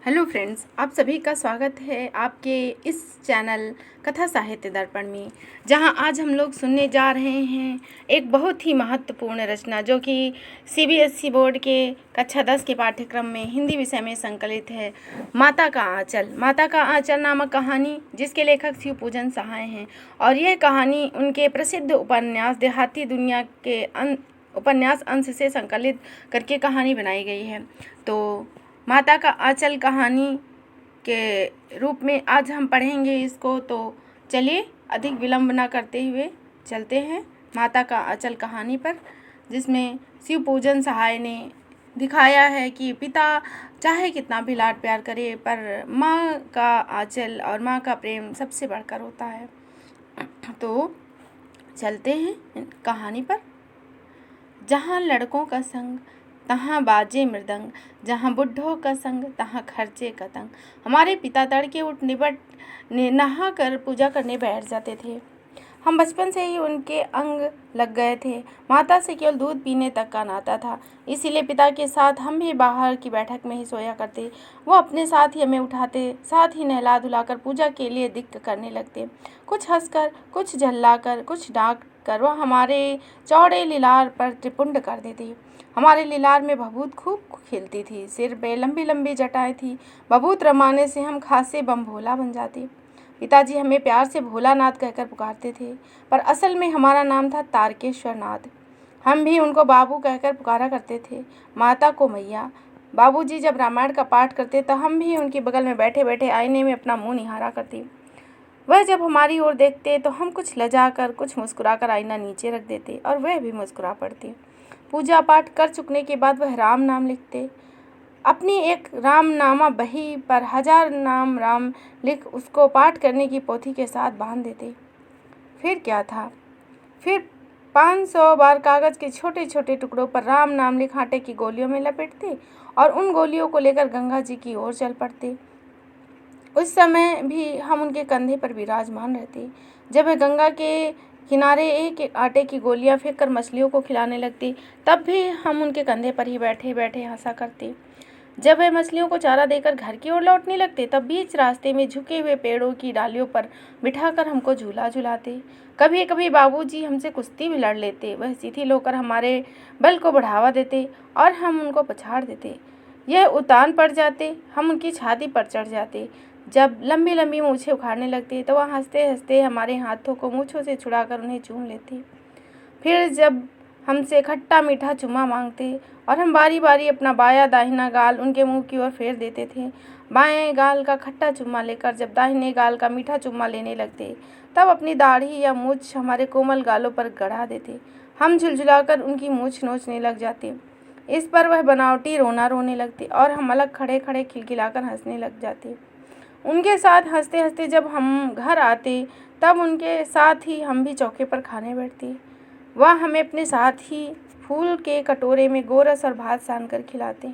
Hello friends, आप सभी का स्वागत है आपके इस चैनल कथा साहित्य दर्पण में, जहां आज हम लोग सुनने जा रहे हैं एक बहुत ही महत्वपूर्ण रचना जो कि सीबीएसई बोर्ड के कक्षा 10 के पाठ्यक्रम में हिंदी विषय में संकलित है। माता का आंचल। माता का आंचल नामक कहानी, जिसके लेखक शिवपूजन सहाय हैं, और यह कहानी उनके प्रसिद्ध उपन्यास देहाती दुनिया के उपन्यास अंश से संकलित करके कहानी बनाई गई है। तो माता का आंचल कहानी के रूप में आज हम पढ़ेंगे इसको। तो चलिए अधिक विलंब न करते हुए चलते हैं माता का आंचल कहानी पर, जिसमें शिवपूजन सहाय ने दिखाया है कि पिता चाहे कितना भी लाड प्यार करे, पर माँ का आंचल और माँ का प्रेम सबसे बढ़कर होता है। तो चलते हैं कहानी पर। जहाँ लड़कों का संग तहाँ बाजे मृदंग, जहाँ बुढ़ों का संग तहाँ खर्चे कतंग। हमारे पिता तड़के उठ निपट नहा कर पूजा करने बैठ जाते थे। हम बचपन से ही उनके अंग लग गए थे। माता से केवल दूध पीने तक का नाता था, इसीलिए पिता के साथ हम भी बाहर की बैठक में ही सोया करते। वो अपने साथ ही हमें उठाते, साथ ही नहला धुलाकर पूजा के लिए दिक्क करने लगते। कुछ हंसकर, कुछ झल्लाकर, कुछ डांट कर वह हमारे चौड़े लीलार पर त्रिपुंड कर देते। हमारे लीलार में भभूत खूब खिलती थी, सिर पे लंबी लंबी जटाएं थी। भभूत रमाने से हम खासे बम भोला बन जाते। पिताजी हमें प्यार से भोलानाथ कहकर पुकारते थे, पर असल में हमारा नाम था तारकेश्वर नाथ। हम भी उनको बाबू कहकर पुकारा करते थे, माता को मैया। बाबूजी जब रामायण का पाठ करते तो हम भी उनके बगल में बैठे बैठे आईने में अपना मुंह निहारा करते। वह जब हमारी ओर देखते तो हम कुछ लजाकर, कुछ मुस्कुराकर आईना नीचे रख देते और वह भी मुस्कुरा पड़ते। पूजा पाठ कर चुकने के बाद वह राम नाम लिखते। अपनी एक रामनामा बही पर 1000 नाम राम लिख उसको पाठ करने की पोथी के साथ बांध देते। फिर क्या था, फिर 500 बार कागज़ के छोटे छोटे टुकड़ों पर राम नाम लिख आटे की गोलियों में लपेटते और उन गोलियों को लेकर गंगा जी की ओर चल पड़ते। उस समय भी हम उनके कंधे पर विराजमान रहते। जब वह गंगा के किनारे एक एक आटे की गोलियां फेंक कर मछलियों को खिलाने लगती, तब भी हम उनके कंधे पर ही बैठे बैठे हंसा करते। जब वह मछलियों को चारा देकर घर की ओर लौटने लगते, तब बीच रास्ते में झुके हुए पेड़ों की डालियों पर बिठाकर हमको झूला झुलाते। कभी कभी बाबूजी हमसे कुश्ती भी लड़ लेते। वह शिथिल होकर हमारे बल को बढ़ावा देते और हम उनको पछाड़ देते। यह उतान पड़ जाते, हम उनकी छाती पर चढ़ जाते। जब लंबी लंबी मूछें उखाड़ने लगते तो वह हंसते हंसते हमारे हाथों को मूछों से छुड़ाकर उन्हें चूम लेते। फिर जब हमसे खट्टा मीठा चुम्मा मांगते और हम बारी बारी अपना बाया दाहिना गाल उनके मुंह की ओर फेर देते थे। बाएं गाल का खट्टा चुम्मा लेकर जब दाहिने गाल का मीठा चुम्मा लेने लगते, तब अपनी दाढ़ी या मूछ हमारे कोमल गालों पर गड़ा देते। हम झुलझुलाकर उनकी मूछ नोचने लग जाते। इस पर वह बनावटी रोना रोने लगते और हम अलग खड़े खड़े खिलखिलाकर हंसने लग जाते। उनके साथ हंसते हंसते जब हम घर आते, तब उनके साथ ही हम भी चौके पर खाने बैठते। वह हमें अपने साथ ही फूल के कटोरे में गोरस और भात सान कर खिलाते।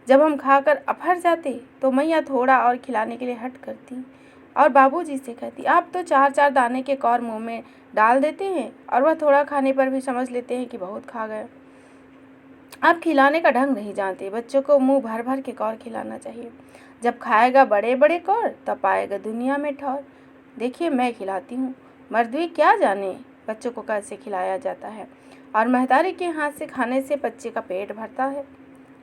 जब हम खाकर अफर जाते तो मैया थोड़ा और खिलाने के लिए हट करती और बाबूजी से कहती, आप तो 4-4 दाने के कौर मुंह में डाल देते हैं और वह थोड़ा खाने पर भी समझ लेते हैं कि बहुत खा गए। आप खिलाने का ढंग नहीं जानते। बच्चों को मुंह भर भर के कौर खिलाना चाहिए। जब खाएगा बड़े बड़े कौर, तब पाएगा दुनिया में ठौर। देखिए, मैं खिलाती हूँ, मर्दवी क्या जाने बच्चों को कैसे खिलाया जाता है, और महतारी के हाथ से खाने से बच्चे का पेट भरता है।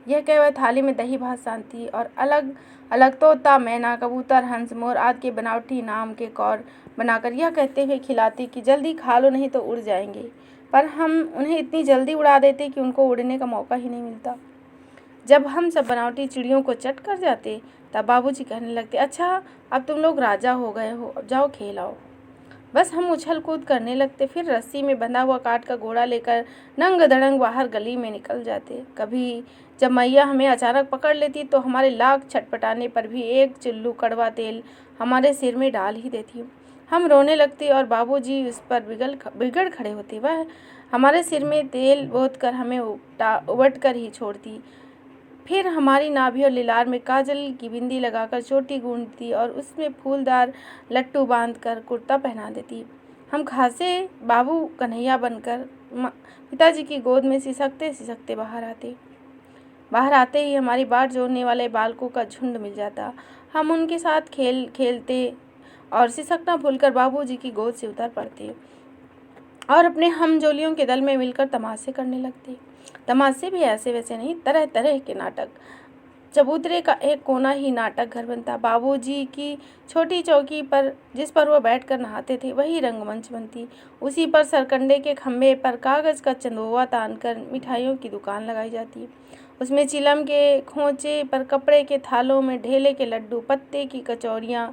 यह कह वह थाली में दही भात सानती और अलग अलग तोता, मैना, कबूतर, हंस, मोर आदि के बनावटी नाम के कौर बनाकर यह कहते हुए खिलाती कि जल्दी खा लो नहीं तो उड़ जाएंगे। पर हम उन्हें इतनी जल्दी उड़ा देते कि उनको उड़ने का मौका ही नहीं मिलता। जब हम सब बनावटी चिड़ियों को चट कर जाते, तब बाबूजी कहने लगते, अच्छा अब तुम लोग राजा हो गए हो, अब जाओ खेल आओ। बस हम उछल कूद करने लगते। फिर रस्सी में बंधा हुआ काठ का घोड़ा लेकर नंग धड़ंग बाहर गली में निकल जाते। कभी जब मैया हमें अचानक पकड़ लेती तो हमारे लाख छटपटाने पर भी एक चुल्लू कड़वा तेल हमारे सिर में डाल ही देती। हम रोने लगते और बाबूजी उस पर बिगड़ खड़े होते। वह हमारे सिर में तेल बोत कर हमें उबट कर ही छोड़ती। फिर हमारी नाभि और लीलार में काजल की बिंदी लगाकर चोटी गूंथती और उसमें फूलदार लट्टू बांधकर कुर्ता पहना देती। हम खासे बाबू कन्हैया बनकर पिताजी की गोद में सिसकते सिसकते बाहर आते। बाहर आते ही हमारी बाट जोड़ने वाले बालकों का झुंड मिल जाता। हम उनके साथ खेल खेलते और सिसकना भूलकर बाबूजी की गोद से उतर पड़ते और अपने हमजोलियों के दल में मिलकर तमाशे करने लगते। तमाशे भी ऐसे वैसे नहीं, तरह तरह के नाटक। चबूतरे का एक कोना ही नाटक घर बनता। बाबूजी की छोटी चौकी पर, जिस पर वो बैठकर नहाते थे, वही रंगमंच बनती। उसी पर सरकंडे के खंभे पर कागज का चंदोवा तानकर मिठाइयों की दुकान लगाई जाती। उसमें चिलम के खोंचे पर कपड़े के थालों में ढेले के लड्डू, पत्ते की कचौड़ियाँ,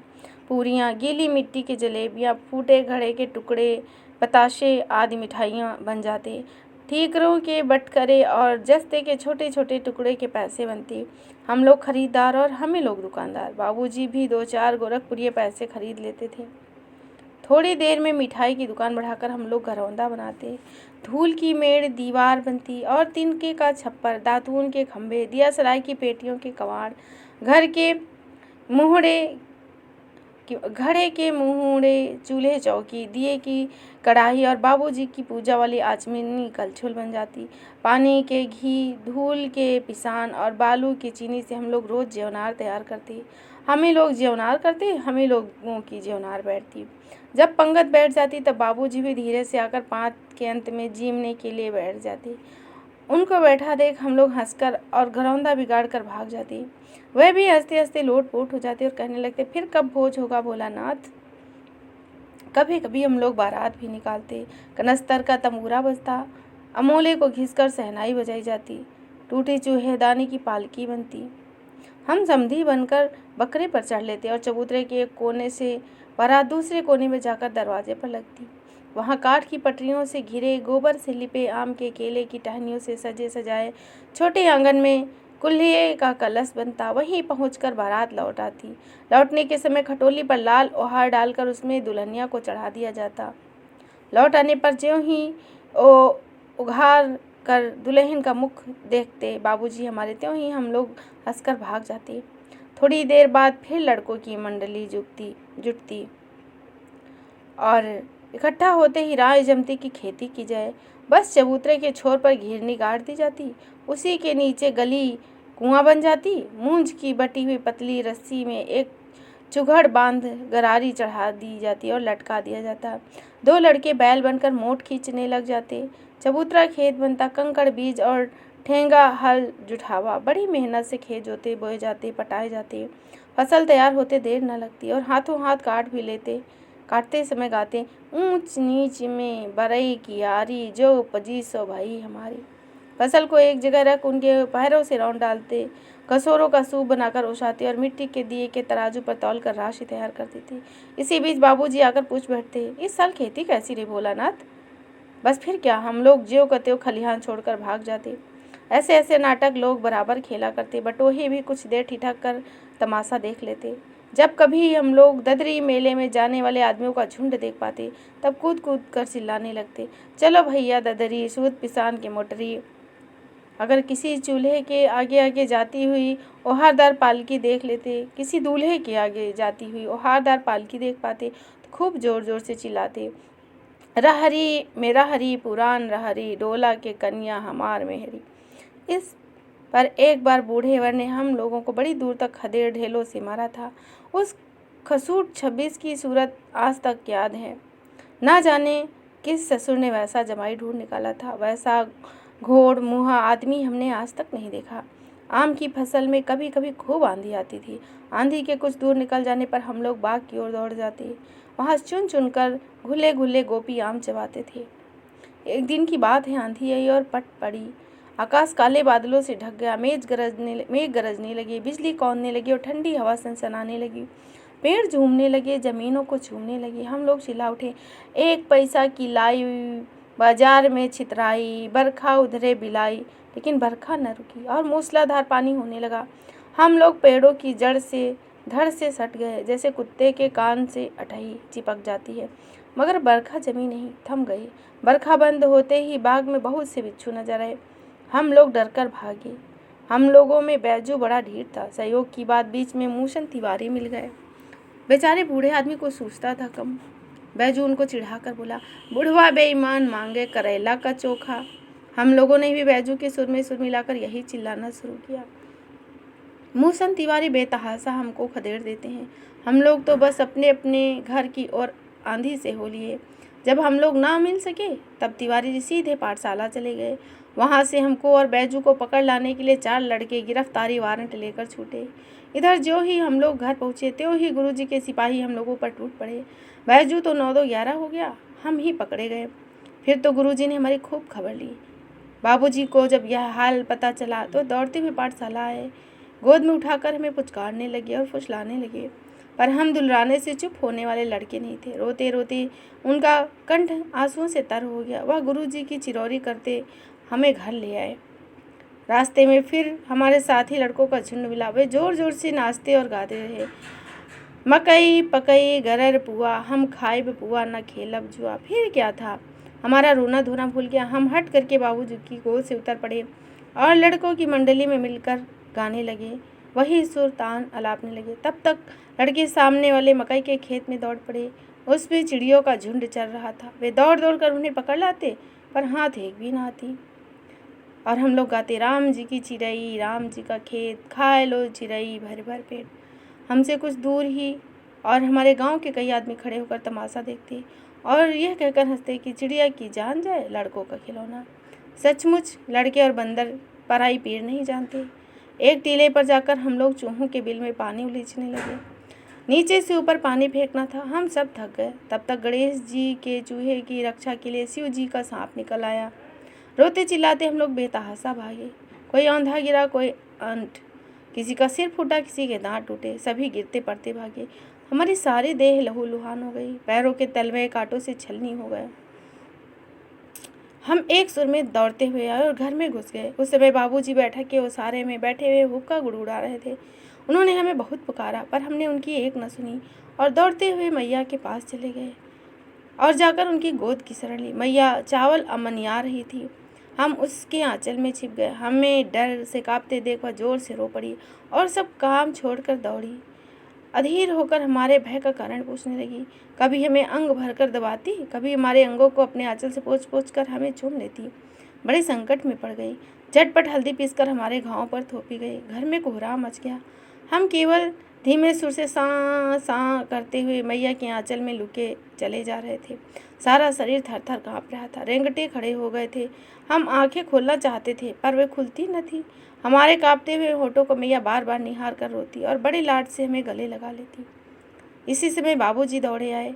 पूरियाँ, गीली मिट्टी की जलेबियाँ, फूटे घड़े के टुकड़े, बताशे आदि मिठाइयाँ बन जाते। ठीकरों के बटखरे और जस्ते के छोटे छोटे टुकड़े के पैसे बनते। हम लोग खरीदार और हमें लोग दुकानदार। बाबूजी भी 2-4 गोरखपुरिये पैसे खरीद लेते थे। थोड़ी देर में मिठाई की दुकान बढ़ाकर हम लोग घरौंदा बनाते। धूल की मेड़ दीवार बनती और तिनके का छप्पर, दातून के खंभे, दिया सराय की पेटियों के कवाड़, घड़े के मुहूड़े, चूल्हे चौकी, दिए की कढ़ाई और बाबूजी की पूजा वाली आचमनी कलछुल बन जाती। पानी के घी, धूल के पिसान और बालू की चीनी से हम लोग रोज़ जेवनार तैयार करते। हमें लोग जेवनार करते, हमें लोगों की जेवनार बैठती। जब पंगत बैठ जाती तब बाबूजी भी धीरे से आकर 5 के अंत में जीमने के लिए बैठ जाते। उनको बैठा देख हम लोग हंसकर और घरौंदा बिगाड़ कर भाग जाते। वह भी हंसते हंसते लोटपोट हो जाते और कहने लगते, फिर कब भोज होगा भोलानाथ। कभी कभी हम लोग बारात भी निकालते। कनस्तर का तंबूरा बजता, अमोले को घिसकर सहनाई बजाई जाती, टूटी चूहेदानी की पालकी बनती। हम समधी बनकर बकरे पर चढ़ लेते और चबूतरे के एक कोने से बारात दूसरे कोने में जाकर दरवाजे पर लगती। वहाँ काठ की पटरियों से घिरे, गोबर से लिपे, आम के केले की टहनियों से सजे सजाए छोटे आंगन में कुल्हे का कलश बनता। वहीं पहुंचकर बारात लौट आती। लौटने के समय खटोली पर लाल ओहार डालकर उसमें दुल्हनिया को चढ़ा दिया जाता। लौट आने पर ज्यों ही उघार कर दुल्हन का मुख देखते बाबूजी हमारे, त्यों ही हम लोग हंसकर भाग जाते। थोड़ी देर बाद फिर लड़कों की मंडली जुटती और इकट्ठा होते ही राय जमती की खेती की जाए। बस चबूतरे के छोर पर घिरनी गाड़ दी जाती, उसी के नीचे गली कुआं बन जाती। मूंज की बटी हुई पतली रस्सी में एक चुघड़ बांध गरारी चढ़ा दी जाती और लटका दिया जाता। 2 लड़के बैल बनकर मोट खींचने लग जाते। चबूतरा खेत बनता। कंकड़, बीज और ठेंगा, हल जुठावा, बड़ी मेहनत से खेत जोते बोए जाते, पटाए जाते। फसल तैयार होते देर न लगती और हाथों हाथ काट भी लेते। काटते समय गाते, ऊंच नीच में बरई की यारी, जो उपजी सो भाई हमारी। फसल को एक जगह रख उनके पैरों से रौंद डालते, कसोरों का सूप बनाकर ओसाते और मिट्टी के दिए के तराजू पर तौल कर राशि तैयार कर देते। इसी बीच बाबूजी आकर पूछ बैठते, इस साल खेती कैसी रही भोलानाथ। बस फिर क्या, हम लोग ज्यों का त्यों खलिहान छोड़कर भाग जाते। ऐसे ऐसे नाटक लोग बराबर खेला करते। बटोही भी कुछ देर ठिठक कर तमाशा देख लेते। जब कभी हम लोग ददरी मेले में जाने वाले आदमियों का झुंड देख पाते तब कूद कूद कर चिल्लाने लगते, चलो भैया ददरी, सूद पिसान के मोटरी। अगर किसी चूल्हे के आगे आगे जाती हुई ओहारदार पालकी देख लेते, किसी दूल्हे के आगे जाती हुई ओहारदार पालकी देख पाते तो खूब जोर जोर से चिल्लाते, रहरी मेरा हरी पुरान रहरी, डोला के कन्या हमार मेहरी। इस पर एक बार बूढ़े वर ने हम लोगों को बड़ी दूर तक खदेड़ ढेलों से मारा था। उस खसूट 26 की सूरत आज तक याद है। ना जाने किस ससुर ने वैसा जमाई ढूंढ निकाला था। वैसा घोड़ मुँहा आदमी हमने आज तक नहीं देखा। आम की फसल में कभी कभी खूब आंधी आती थी। आंधी के कुछ दूर निकल जाने पर हम लोग बाग की ओर दौड़ जाते। वहाँ चुन चुन कर घुले घुले गोपी आम चबाते थे। एक दिन की बात है, आंधी आई और पट पड़ी। आकाश काले बादलों से ढक गया। मेघ गरजने लगे, बिजली कौंधने लगी और ठंडी हवा सनसनाने लगी। पेड़ झूमने लगे, जमीनों को छूने लगे। हम लोग चिल्ला उठे, 1 पैसा की लाई बाजार में छितराई, बरखा उधरे बिलाई। लेकिन बरखा न रुकी और मूसलाधार पानी होने लगा। हम लोग पेड़ों की जड़ से धड़ से सट गए, जैसे कुत्ते के कान से अटही चिपक जाती है। मगर बरखा जमी नहीं, थम गई। बरखा बंद होते ही बाग में बहुत से बिच्छू नजर आए। हम लोग डरकर भागे। हम लोगों में बैजू बड़ा ढीठ था। सहयोग की बात, बीच में मूसन तिवारी मिल गए। बेचारे बूढ़े आदमी को सूझता था कम। बैजू उनको चिढ़ाकर बोला, बुढ़वा बेईमान मांगे करेला का चोखा। हम लोगों ने भी बैजू के सुर में सुर मिलाकर यही चिल्लाना शुरू किया। मूसन तिवारी बेतहासा हमको खदेड़ देते हैं। हम लोग तो बस अपने अपने घर की ओर आंधी से हो लिए। जब हम लोग ना मिल सके तब तिवारी जी सीधे पाठशाला चले गए। वहाँ से हमको और बैजू को पकड़ लाने के लिए 4 लड़के गिरफ्तारी वारंट लेकर छूटे। इधर जो ही हम लोग घर पहुँचे त्यों ही गुरुजी के सिपाही हम लोगों पर टूट पड़े। बैजू तो 9-2-11 हो गया, हम ही पकड़े गए। फिर तो गुरुजी ने हमारी खूब खबर ली। बाबूजी को जब यह हाल पता चला तो दौड़ते हुए पाठशाला आए। गोद में उठाकर हमें पुचकारने लगे और फुसलाने लगे, पर हम दुलराने से चुप होने वाले लड़के नहीं थे। रोते रोते उनका कंठ आंसुओं से तर हो गया। वह गुरुजी की चिरौरी करते हमें घर ले आए। रास्ते में फिर हमारे साथी लड़कों का झुंड मिला। वे जोर जोर से नाचते और गाते रहे, मकई पकई गरर पुआ, हम खाइब पुआ न खेलब जुआ। फिर क्या था, हमारा रोना धोना भूल गया। हम हट करके बाबूजी की गोद से उतर पड़े और लड़कों की मंडली में मिलकर गाने लगे, वही सुर तान अलापने लगे। तब तक लड़के सामने वाले मकई के खेत में दौड़ पड़े। उसमें चिड़ियों का झुंड चल रहा था। वे दौड़ दौड़ कर उन्हें पकड़ लाते, पर हाथ एक भी ना आती। और हम लोग गाते, राम जी की चिड़ई, राम जी का खेत, खाए लो चिड़ई भर भर पेट। हमसे कुछ दूर ही और हमारे गांव के कई आदमी खड़े होकर तमाशा देखते और यह कहकर हंसते कि चिड़िया की जान जाए लड़कों का खिलौना। सचमुच लड़के और बंदर पराई पीर नहीं जानते। एक टीले पर जाकर हम लोग चूहों के बिल में पानी उलीचने लगे। नीचे से ऊपर पानी फेंकना था। हम सब थक गए। तब तक गणेश जी के चूहे की रक्षा के लिए शिव जी का सांप निकल आया। रोते चिल्लाते हम लोग बेतहासा भागे। कोई औंधा गिरा, कोई अंट, किसी का सिर फूटा, किसी के दांत टूटे। सभी गिरते पड़ते भागे। हमारी सारी देह लहूलुहान हो गई, पैरों के तलवे कांटों से छलनी हो गए। हम एक सुर में दौड़ते हुए आए और घर में घुस गए। उस समय बाबूजी बैठक के ओसारे में बैठे हुए हुक्का गुड़गुड़ा रहे थे। उन्होंने हमें बहुत पुकारा, पर हमने उनकी एक न सुनी और दौड़ते हुए मैया के पास चले गए और जाकर उनकी गोद की शरण ली। मैया चावल अमनिया रही थी। हम उसके आंचल में छिप गए। हमें डर से कांपते देख वह जोर से रो पड़ी और सब काम छोड़कर दौड़ी। अधीर होकर हमारे भय का कारण पूछने लगी। कभी हमें अंग भरकर दबाती, कभी हमारे अंगों को अपने आंचल से पोंछ पोंछ कर हमें चूम लेती। बड़े संकट में पड़ गई। झटपट हल्दी पीसकर हमारे घावों पर थोपी गई। घर में कोहराम मच गया। हम केवल धीमे सुर से सा सा करते हुए मैया के आंचल में लुके चले जा रहे थे। सारा शरीर थर थर काँप रहा था। रेंगटे खड़े हो गए थे। हम आंखें खोलना चाहते थे, पर वे खुलती न थी। हमारे कांपते हुए होठों को मैया बार बार निहार कर रोती और बड़े लाड से हमें गले लगा लेती। इसी समय बाबूजी दौड़े आए।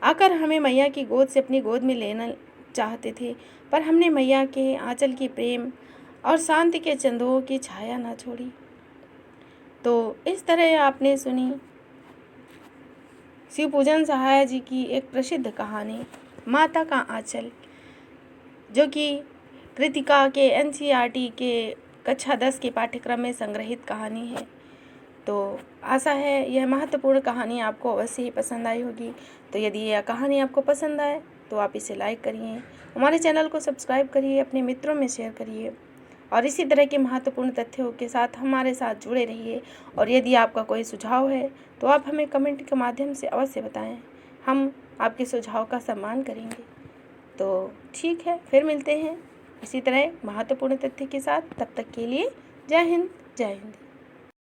आकर हमें मैया की गोद से अपनी गोद में लेना चाहते थे, पर हमने मैया के आंचल की प्रेम और शांति के चंदों की छाया न छोड़ी। तो इस तरह आपने सुनी शिवपूजन सहाय जी की एक प्रसिद्ध कहानी माता का आंचल, जो कि कृतिका के NCERT के कक्षा 10 के पाठ्यक्रम में संग्रहित कहानी है। तो आशा है यह महत्वपूर्ण कहानी आपको अवश्य ही पसंद आई होगी। तो यदि यह कहानी आपको पसंद आए तो आप इसे लाइक करिए, हमारे चैनल को सब्सक्राइब करिए, अपने मित्रों में शेयर करिए और इसी तरह के महत्वपूर्ण तथ्यों के साथ हमारे साथ जुड़े रहिए। और यदि आपका कोई सुझाव है तो आप हमें कमेंट के माध्यम से अवश्य बताएं। हम आपके सुझाव का सम्मान करेंगे। तो ठीक है, फिर मिलते हैं इसी तरह महत्वपूर्ण तथ्य के साथ। तब तक के लिए जय हिंद, जय हिंद।